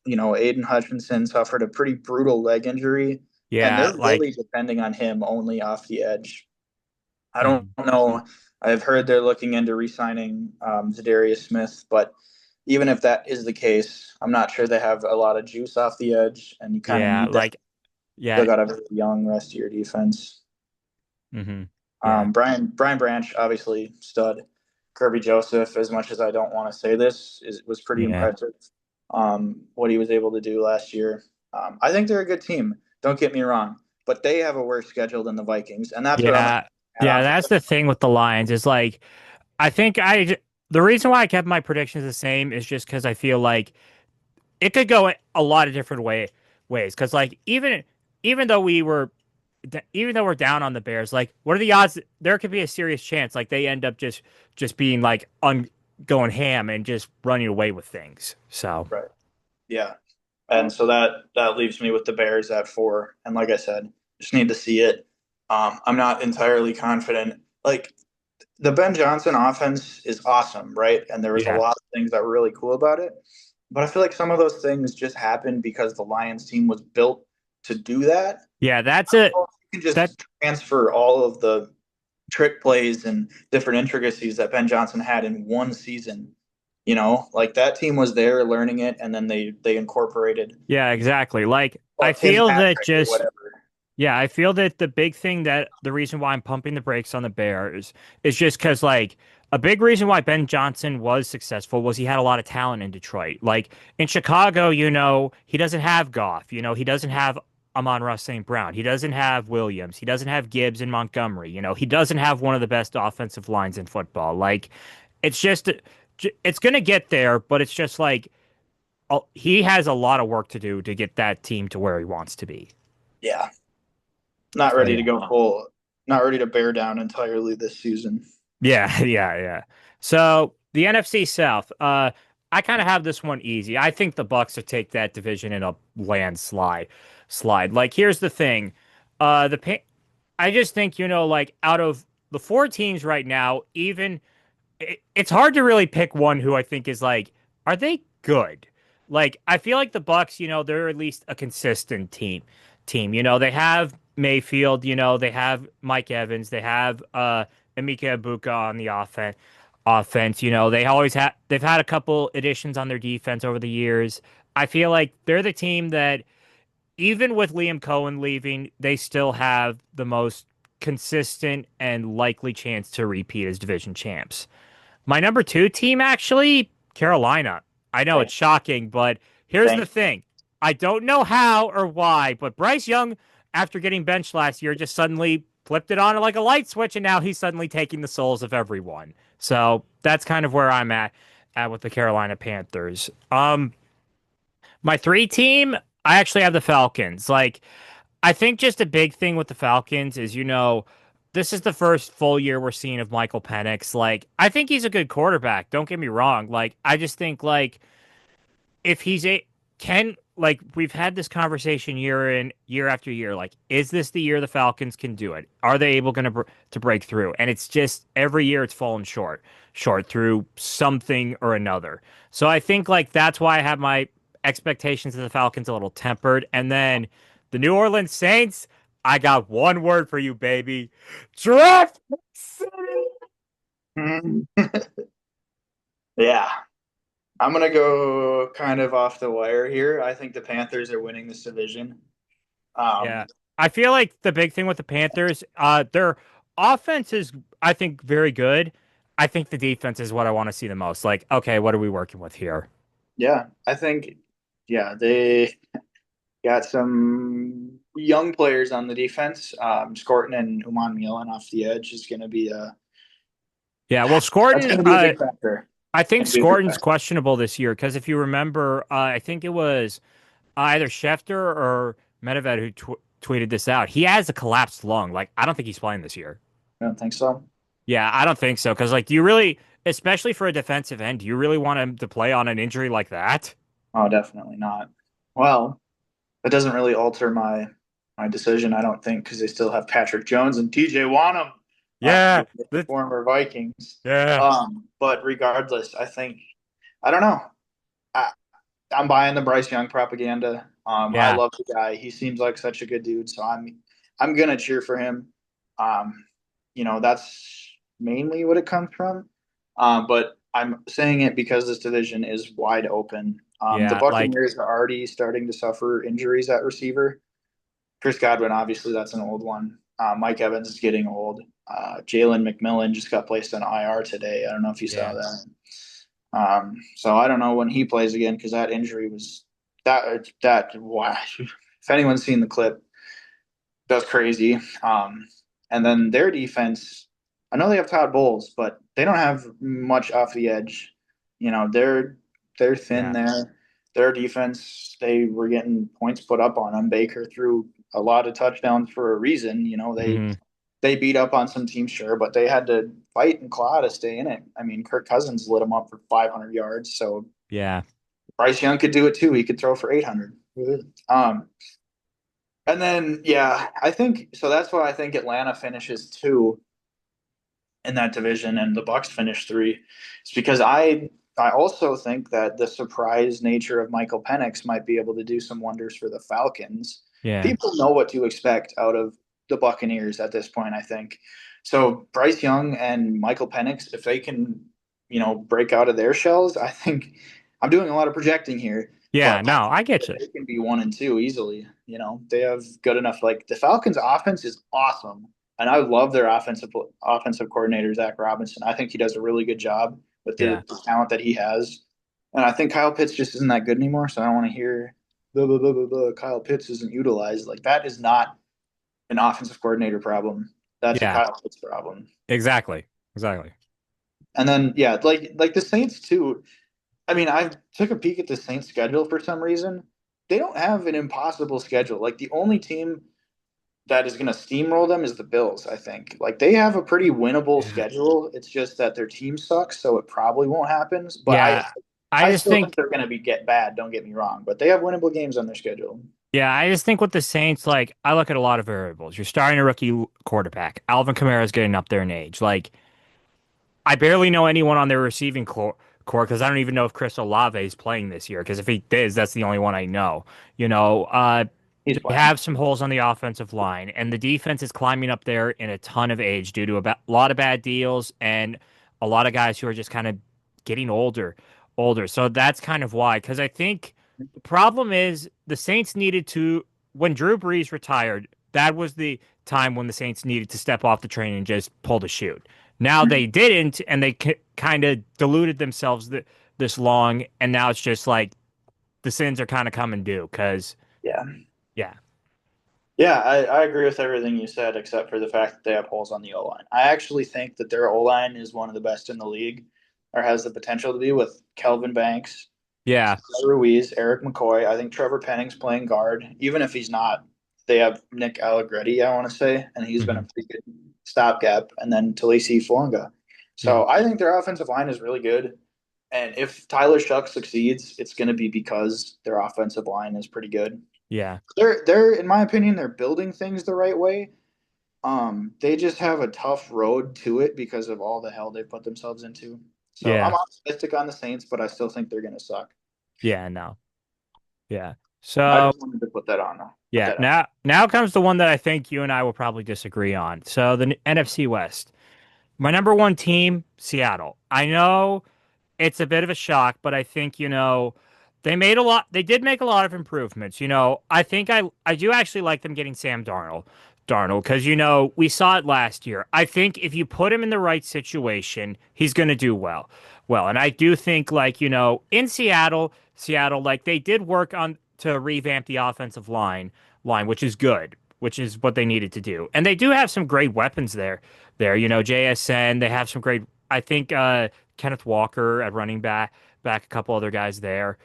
Aiden Hutchinson suffered a pretty brutal leg injury, and Yeah, they're like really depending on him only off the edge. I don't mhm. know. I've heard they're looking into re-signing Zadarius Smith, but even if that is the case, I'm not sure they have a lot of juice off the edge, and you kind of Yeah, need that. like Still yeah. got a very young rest of your defense. Hmm. Yeah. Brian Branch, obviously stud. Kirby Joseph, as much as I don't want to say this, was pretty Yeah. impressive. What he was able to do last year. I think they're a good team. Don't get me wrong, but they have a worse schedule than the Vikings, and that's what I'm Yeah. at Yeah, off of that's it. the thing with the Lions is like I think the reason why I kept my predictions the same is just because I feel like it could go a lot of different ways. Because like even though even though we're down on the Bears, like what are the odds there could be a serious chance like they end up just being like going ham and just running away with things. So Right. Yeah. And so that leaves me with the Bears at 4. And like I said, just need to see it. I'm not entirely confident. Like the Ben Johnson offense is awesome, right? And there was a yeah, lot of things that were really cool about it. But I feel like some of those things just happened because the Lions team was built to do that. yeah, that's it. You can That just transfer all of the trick plays and different intricacies that Ben Johnson had in one season. Like that team was there learning it, and then they incorporated yeah, exactly. Like I Tim feel that Patrick or just whatever. yeah, I feel that the big thing that the reason why I'm pumping the brakes on the Bears is just because, like, a big reason why Ben Johnson was successful was he had a lot of talent in Detroit. Like, in Chicago, he doesn't have Goff. He doesn't have Amon-Ra St. Brown. He doesn't have Williams. He doesn't have Gibbs and Montgomery. He doesn't have one of the best offensive lines in football. Like, it's just, it's going to get there, but it's just like, he has a lot of work to do to get that team to where he wants to be. Yeah, not So, ready to yeah. go full, not ready to bear down entirely this season. Yeah, yeah. So the NFC South, I kind of have this one easy. I think the Bucks will take that division in a landslide. Slide. Like, here's the thing. The I just think, like out of the four teams right now, it's hard to really pick one who I think is like, are they good? Like, I feel like the Bucks, they're at least a consistent team. They have Mayfield, they have Mike Evans, they have Emeka Ibuka on the offense. They've had a couple additions on their defense over the years. I feel like they're the team that even with Liam Cohen leaving, they still have the most consistent and likely chance to repeat as division champs. My number two team, actually, Carolina. I know Same, it's shocking, but here's same. the thing. I don't know how or why, but Bryce Young, after getting benched last year, just suddenly flipped it on like a light switch, and now he's suddenly taking the souls of everyone. So that's kind of where I'm at with the Carolina Panthers. My three team, I actually have the Falcons. Like, I think just a big thing with the Falcons is, this is the first full year we're seeing of Michael Penix. Like, I think he's a good quarterback. Don't get me wrong. Like, I just think like if he's a can like we've had this conversation year in year after year. Like, is this the year the Falcons can do it? Are they able to break through? And it's just every year it's fallen short through something or another. So I think like that's why I have my expectations of the Falcons a little tempered. And then the New Orleans Saints, I got one word for you, baby. Draft City. Mhm. Yeah, I'm gonna go kind of off the wire here. I think the Panthers are winning this division. Yeah. Um, I feel like the big thing with the Panthers, their offense is, I think, very good. I think the defense is what I want to see the most. Like, okay, what are we working with here? yeah, I think, yeah, they got some young players on the defense. Scorton and Uman Milan off the edge is going to be a Yeah, well, that's Scorton, going to be a big factor. I think Going to be a big Scorton's factor. questionable this year because if you remember, I think it was either Schefter or Medved who tweeted this out. He has a collapsed lung. Like, I don't think he's playing this year. I don't think so. Yeah, I don't think so. Because, like, do you really, especially for a defensive end, do you really want him to play on an injury like that? Oh, definitely not. Well, that doesn't really alter my decision, I don't think, because they still have Patrick Jones and TJ Wanham, Yeah, the that, former Vikings. yeah, But regardless, I don't know. I, I'm buying the Bryce Young propaganda. I yeah. love the guy. He seems like such a good dude, so I'm gonna cheer for him. Um, that's mainly what it comes from. But I'm saying it because this division is wide open. The Yeah, like Buccaneers are already starting to suffer injuries at receiver. Chris Godwin, obviously, that's an old one. Mike Evans is getting old. Jalen McMillan just got placed on IR today. I don't know if you saw yeah, that. So I don't know when he plays again because that injury was that wow. If anyone's seen the clip, that's crazy. And then their defense, I know they have Todd Bowles, but they don't have much off the edge. They're thin yeah. there. Their defense, they were getting points put up on them. Baker threw a lot of touchdowns for a reason. Hmm. They beat up on some teams, sure, but they had to fight and claw to stay in it. I mean, Kirk Cousins lit them up for 500 yards, so Yeah, Bryce Young could do it too. He could throw for 800. Um, and then, yeah, I think so. That's why I think Atlanta finishes two in that division, and the Bucks finish three. It's because I also think that the surprise nature of Michael Penix might be able to do some wonders for the Falcons. yeah, People know what to expect out of the Buccaneers at this point, I think. So Bryce Young and Michael Penix, if they can, break out of their shells, I think I'm doing a lot of projecting here, yeah. but I No, think I get that you. they can be 1 and 2 easily. They have good enough. Like the Falcons' offense is awesome, and I love their offensive coordinator Zach Robinson. I think he does a really good job with Yeah, the talent that he has, and I think Kyle Pitts just isn't that good anymore. So I don't want to hear blah blah blah blah blah. Kyle Pitts isn't utilized. Like that is not an offensive coordinator problem. That's a yeah. Kyle Pitts problem. Exactly, exactly. And then yeah, like the Saints too. I mean, I took a peek at the Saints schedule for some reason. They don't have an impossible schedule. Like the only team that is going to steamroll them is the Bills, I think. Like they have a pretty winnable Yeah, schedule. It's just that their team sucks, so it probably won't happen. But I yeah. I I just still think think, they're going to be get bad, don't get me wrong, but they have winnable games on their schedule. yeah, I just think with the Saints, like I look at a lot of variables. You're starting a rookie quarterback. Alvin Kamara's getting up there in age. Like I barely know anyone on their receiving core because I don't even know if Chris Olave is playing this year. Because if he is, that's the only one I know. He's They playing. have some holes on the offensive line, and the defense is climbing up there in a ton of age due to a lot of bad deals and a lot of guys who are just kind of getting older. So that's kind of why. Because I think the problem is the Saints needed to when Drew Brees retired. That was the time when the Saints needed to step off the train and just pull the chute. Now they didn't, and they kind of deluded themselves this long, and now it's just like the sins are kind of coming due. Because Yeah. yeah, Yeah, I agree with everything you said, except for the fact that they have holes on the O line. I actually think that their O line is one of the best in the league, or has the potential to be with Kelvin Banks. Yeah. Ruiz, Eric McCoy. I think Trevor Penning's playing guard. Even if he's not, they have Nick Allegretti, I want to say, and he's been Hmm. a pretty good stopgap. And then Talisi Fuanga. Yeah. So I think their offensive line is really good. And if Tyler Shuck succeeds, it's going to be because their offensive line is pretty good. Yeah. They're in my opinion, they're building things the right way. They just have a tough road to it because of all the hell they put themselves into. So I'm Yeah. optimistic on the Saints, but I still think they're going to suck. Yeah. No. Yeah. I So just wanted to put that on. Put yeah, that out. now comes the one that I think you and I will probably disagree on. So the NFC West. My number one team, Seattle. I know it's a bit of a shock, but I think, they did make a lot of improvements. I think I do actually like them getting Sam Darnold, because we saw it last year. I think if you put him in the right situation, he's going to do well. Well, and I do think, like, in Seattle, like, they did work on to revamp the offensive line, which is good, which is what they needed to do. And they do have some great weapons there, JSN, they have some great, I think, Kenneth Walker at running back a couple other guys there.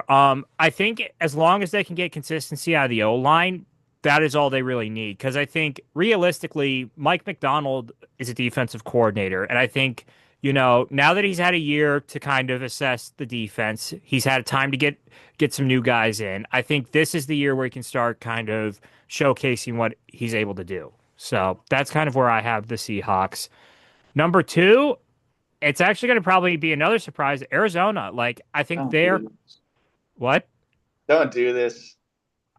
I think as long as they can get consistency out of the O line, that is all they really need. Because I think realistically, Mike McDonald is a defensive coordinator, and I think now that he's had a year to kind of assess the defense, he's had time to get some new guys in. I think this is the year where he can start kind of showcasing what he's able to do. So that's kind of where I have the Seahawks. Number two, it's actually going to probably be another surprise. Arizona. Like, I think Don't do they're this. what? Don't do this.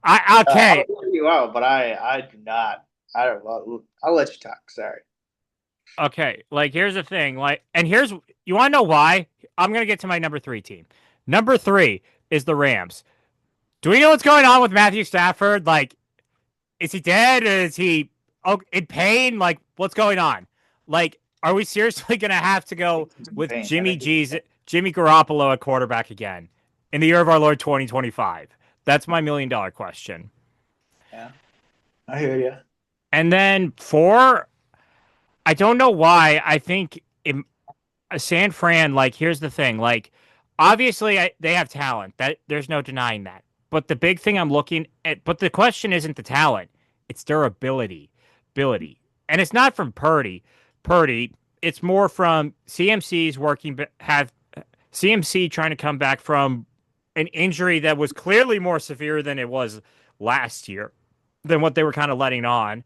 Okay. I'll hear you out, but I do not. I don't. I'll let you talk. Sorry. Okay. Like, here's the thing. Like, and here's you want to know why? I'm going to get to my number three team. Number three is the Rams. Do we know what's going on with Matthew Stafford? Like, is he dead? Is he in pain? Like, what's going on? Like, are we seriously going to have to go He's in with pain. I think. Jimmy Garoppolo at quarterback again in the year of our Lord 2025? That's my $1 million question. Yeah, I hear you. And then four, I don't know why. I think San Fran, like, here's the thing. Like, obviously, they have talent. That there's no denying that. But the big thing I'm looking at, but the question isn't the talent, it's durability, ability, and it's not from Purdy. It's more from CMC's working, have CMC trying to come back from an injury that was clearly more severe than it was last year, than what they were kind of letting on.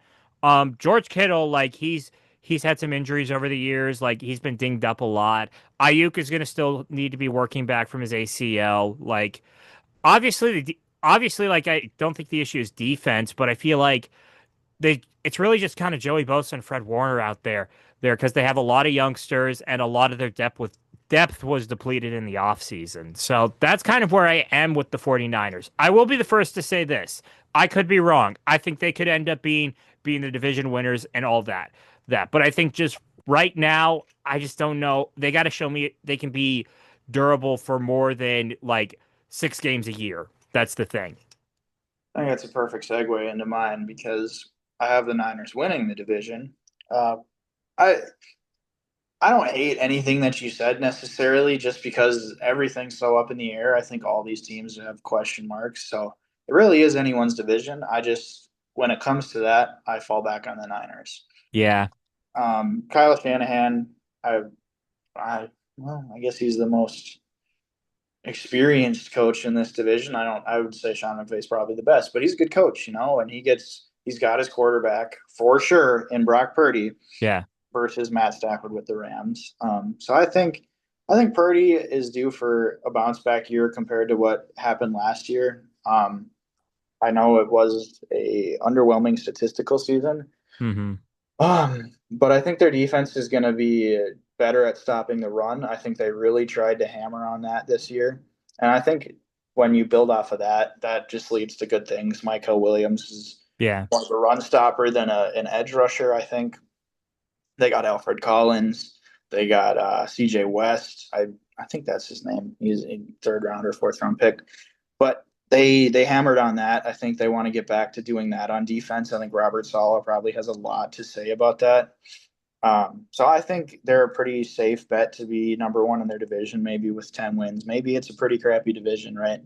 George Kittle, like, he's had some injuries over the years. Like, he's been dinged up a lot. Ayuk is going to still need to be working back from his ACL. Like, obviously, like, I don't think the issue is defense, but I feel like it's really just kind of Joey Bosa and Fred Warner out there because they have a lot of youngsters and a lot of their depth was depleted in the offseason. So that's kind of where I am with the 49ers. I will be the first to say this. I could be wrong. I think they could end up being the division winners and all that. But I think just right now, I just don't know. They got to show me they can be durable for more than like 6 games a year. That's the thing. I think that's a perfect segue into mine because I have the Niners winning the division. Uh, I I don't hate anything that you said necessarily, just because everything's so up in the air. I think all these teams have question marks, so it really is anyone's division. I just, when it comes to that, I fall back on the Niners. Yeah. Kyle Shanahan, I, I guess he's the most experienced coach in this division. I would say Sean McVay's probably the best, but he's a good coach, and he's got his quarterback for sure in Brock Purdy Yeah. versus Matt Stafford with the Rams. So I think Purdy is due for a bounce back year compared to what happened last year. I know it was a underwhelming statistical season, Hmm. but I think their defense is going to be better at stopping the run. I think they really tried to hammer on that this year, and I think when you build off of that, that just leads to good things. Michael Williams is Yeah. more of a run stopper than an edge rusher. I think they got Alfred Collins. They got CJ West. I think that's his name. He's a third round or fourth round pick. But they hammered on that. I think they want to get back to doing that on defense. I think Robert Saleh probably has a lot to say about that. So I think they're a pretty safe bet to be number one in their division, maybe with 10 wins. Maybe it's a pretty crappy division, right?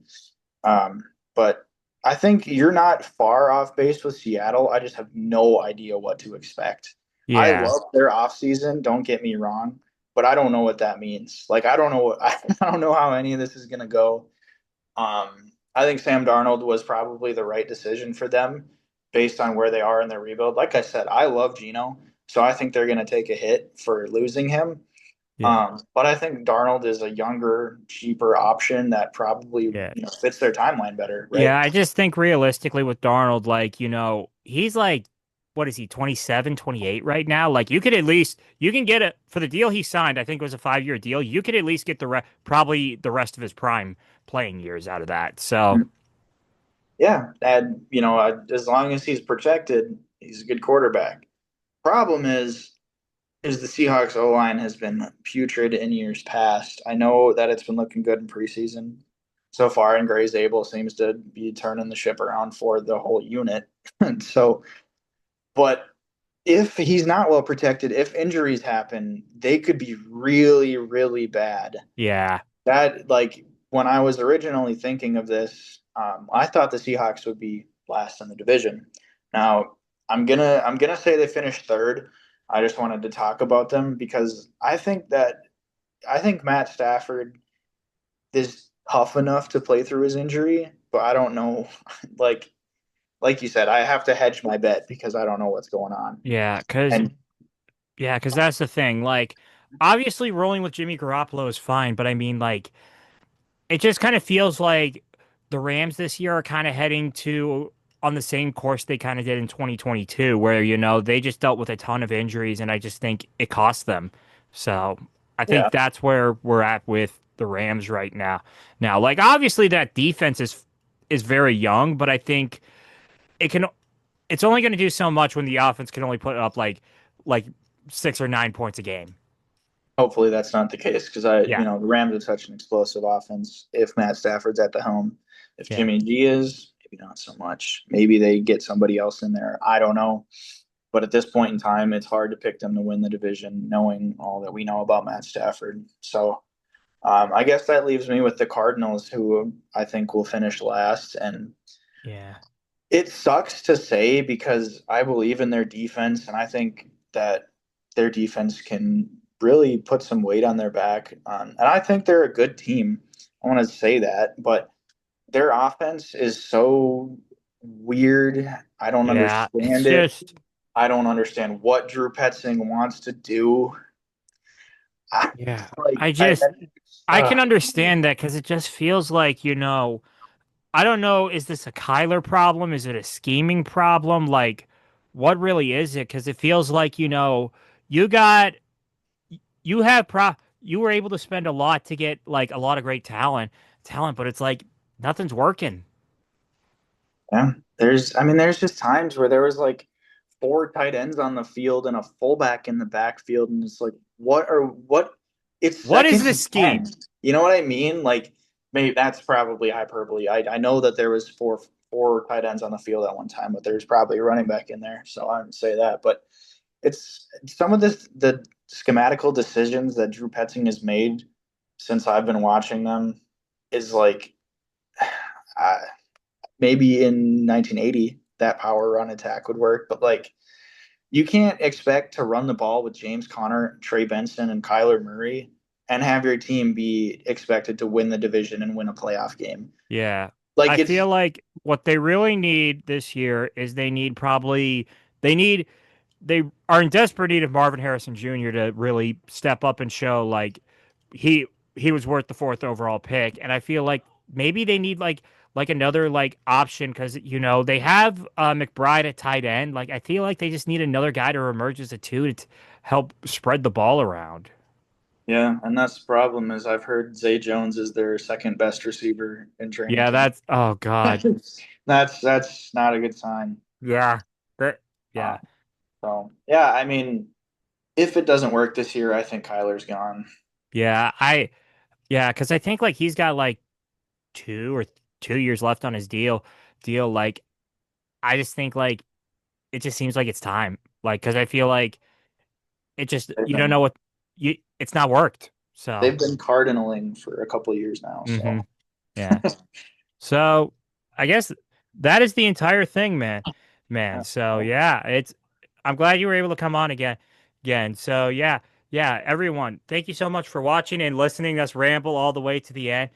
But I think you're not far off base with Seattle. I just have no idea what to expect. I Yeah. love their offseason, don't get me wrong, but I don't know what that means. Like I don't know I don't know how any of this is gonna go. I think Sam Darnold was probably the right decision for them based on where they are in their rebuild. Like I said, I love Gino, so I think they're going to take a hit for losing him. Yeah. But I think Darnold is a younger, cheaper option that probably Yeah. fits their timeline better, right? Yeah, I just think realistically with Darnold, like, he's like, what is he, 27, 28 right now? Like, you could at least, you can get it for the deal he signed. I think it was a 5-year deal. You could at least get probably the rest of his prime playing years out of that. So, Yeah, and as long as he's protected, he's a good quarterback. Problem is the Seahawks O line has been putrid in years past. I know that it's been looking good in preseason so far, and Gray's able seems to be turning the ship around for the whole unit. And so, but if he's not well protected, if injuries happen, they could be really, really bad. yeah. That like when I was originally thinking of this, I thought the Seahawks would be last in the division. Now I'm gonna say they finished third. I just wanted to talk about them because I think Matt Stafford is tough enough to play through his injury, but I don't know. Like like you said, I have to hedge my bet because I don't know what's going on. Yeah, because And yeah, because that's the thing. Like, obviously, rolling with Jimmy Garoppolo is fine, but I mean, like, it just kind of feels like the Rams this year are kind of heading to on the same course they kind of did in 2022, where, they just dealt with a ton of injuries, and I just think it cost them. So I think yeah, that's where we're at with the Rams right now. Now, like, obviously, that defense is very young, but I think it can. It's only going to do so much when the offense can only put up like 6 or 9 points a game. hopefully that's not the case because Yeah, the Rams are such an explosive offense. If Matt Stafford's at the helm, if yeah, Jimmy G is, maybe not so much. Maybe they get somebody else in there. I don't know. But at this point in time, it's hard to pick them to win the division, knowing all that we know about Matt Stafford. So I guess that leaves me with the Cardinals, who I think will finish last. And yeah, it sucks to say because I believe in their defense, and I think that their defense can really put some weight on their back. And I think they're a good team. I want to say that, but their offense is so weird. I don't yeah. It's understand it. just. I don't understand what Drew Petzing wants to do. I, Yeah. like I I, just I can understand that because it just feels like, I don't know, is this a Kyler problem? Is it a scheming problem? Like, what really is it? Because it feels like, you got you have you were able to spend a lot to get like a lot of great talent, but it's like nothing's working. yeah, there's just times where there was like four tight ends on the field and a fullback in the backfield, and it's like, what? It's What second is this and 10. scheme? You know what I mean? Like, maybe that's probably hyperbole. I know that there was four tight ends on the field at one time, but there's probably a running back in there, so I wouldn't say that. But it's some of the schematical decisions that Drew Petzing has made since I've been watching them is like uh, maybe in 1980 that power run attack would work, but like you can't expect to run the ball with James Conner, Trey Benson, and Kyler Murray and have your team be expected to win the division and win a playoff game. Yeah. I Like feel it's like what they really need this year is they need they are in desperate need of Marvin Harrison Jr. to really step up and show like he he was worth the fourth overall pick. And I feel like maybe they need like another like option because they have McBride at tight end. Like I feel like they just need another guy to emerge as a two to help spread the ball around. Yeah, and that's the problem is I've heard Zay Jones is their second best receiver in training Yeah, camp. that's oh God. That's not a good sign. Yeah. That Uh, yeah. so yeah, I mean, if it doesn't work this year, I think Kyler's gone. Yeah. Because I think like he's got like 2 or 2 years left on his deal. Like I just think like it just seems like it's time. Like because I feel like it just They've you don't been know what you it's not worked. So they've been cardinaling for a couple of years now. hmm So yeah. So I guess that is the entire thing, man. Man. yeah. So Well, yeah, it's I'm glad you were able to come on again. So yeah, yeah, everyone, thank you so much for watching and listening to us ramble all the way to the end.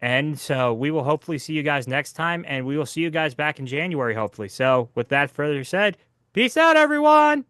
And so we will hopefully see you guys next time, and we will see you guys back in January, hopefully. So with that further said, peace out, everyone.